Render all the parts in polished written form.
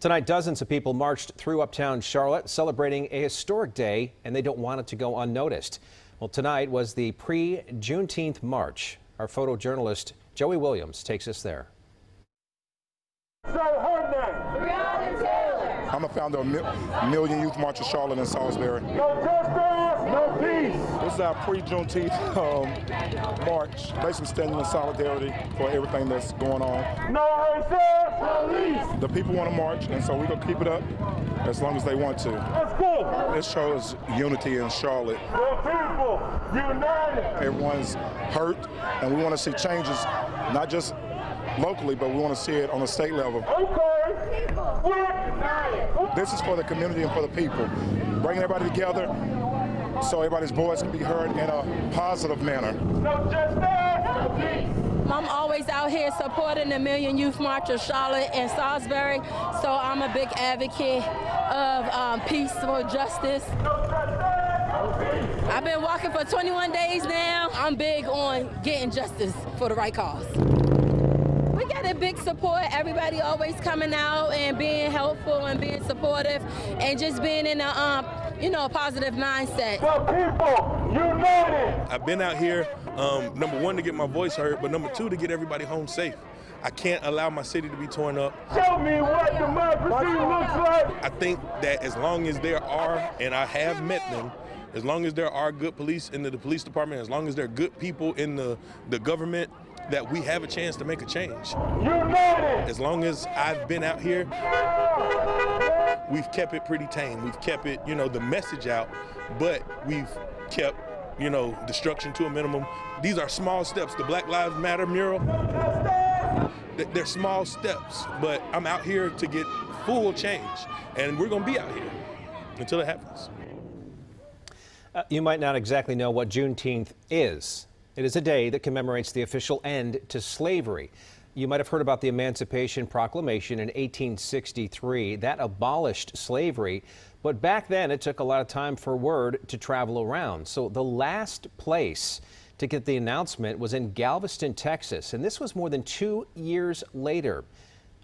Tonight, dozens of people marched through uptown Charlotte celebrating a historic day, and they don't want it to go unnoticed. Well, tonight was the pre-Juneteenth march. Our photojournalist Joey Williams takes us there. I'm the founder of Million Youth March of Charlotte and Salisbury. No justice, no peace. This is our pre-Juneteenth march, basically standing in solidarity for everything that's going on. No racist police. The people want to march, and so we're going to keep it up as long as they want to. Let's go. This shows unity in Charlotte. The people united. Everyone's hurt, and we want to see changes, not just locally, but we want to see it on the state level. Okay. This is for the community and for the people, bringing everybody together so everybody's voice can be heard in a positive manner. No justice, no peace. I'm always out here supporting the Million Youth March of Charlotte and Salisbury, so I'm a big advocate of peaceful justice. I've been walking for 21 days now. I'm big on getting justice for the right cause. We got a big support. Everybody always coming out and being helpful and being supportive and just being in a positive mindset. The people united. I've been out here, number one, to get my voice heard, but number two, to get everybody home safe. I can't allow my city to be torn up. Show me what democracy looks like. I think that as long as there are, and I have met them, as long as there are good police in the police department, as long as there are good people in the government, that we have a chance to make a change. United. As long as I've been out here, we've kept it pretty tame. We've kept it, the message out, but we've kept, destruction to a minimum. These are small steps. The Black Lives Matter mural, they're small steps, but I'm out here to get full change, and we're gonna be out here until it happens. You might not exactly know what Juneteenth is. It is a day that commemorates the official end to slavery. You might have heard about the Emancipation Proclamation in 1863. That abolished slavery, but back then it took a lot of time for word to travel around. So the last place to get the announcement was in Galveston, Texas, and this was more than 2 years later.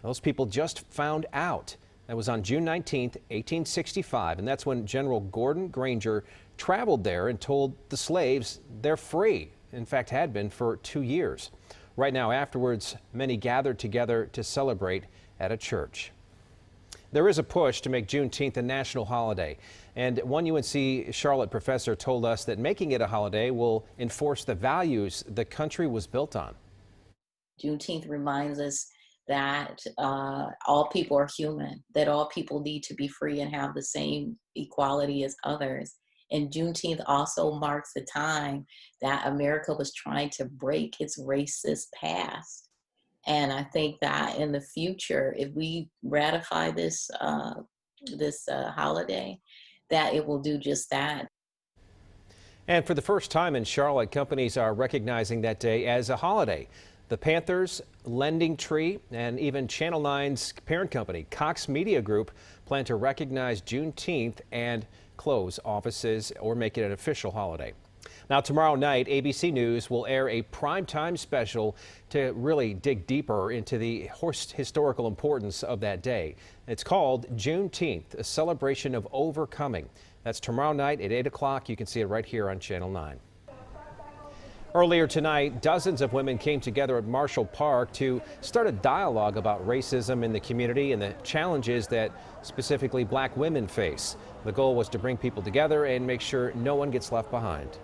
Those people just found out. That was on June 19th, 1865, and that's when General Gordon Granger traveled there and told the slaves they're free. In fact, had been for 2 years. Right now, afterwards, many gathered together to celebrate at a church. There is a push to make Juneteenth a national holiday, and one UNC Charlotte professor told us that making it a holiday will enforce the values the country was built on. Juneteenth reminds us that all people are human, that all people need to be free and have the same equality as others. And Juneteenth also marks the time that America was trying to break its racist past. And I think that in the future, if we ratify this holiday, that it will do just that. And for the first time in Charlotte, companies are recognizing that day as a holiday. The Panthers, Lending Tree, and even Channel 9's parent company, Cox Media Group, plan to recognize Juneteenth and close offices or make it an official holiday. Now, tomorrow night, ABC News will air a primetime special to really dig deeper into the historical importance of that day. It's called Juneteenth, a celebration of overcoming. That's tomorrow night at 8 o'clock. You can see it right here on Channel 9. Earlier tonight, dozens of women came together at Marshall Park to start a dialogue about racism in the community and the challenges that specifically black women face. The goal was to bring people together and make sure no one gets left behind.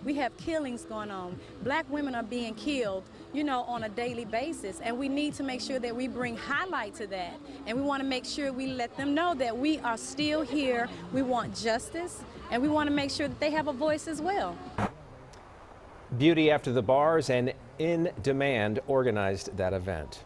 We have killings going on. Black women are being killed, on a daily basis, and we need to make sure that we bring highlight to that. And we want to make sure we let them know that we are still here. We want justice, and we want to make sure that they have a voice as well. Beauty After the Bars and In Demand organized that event.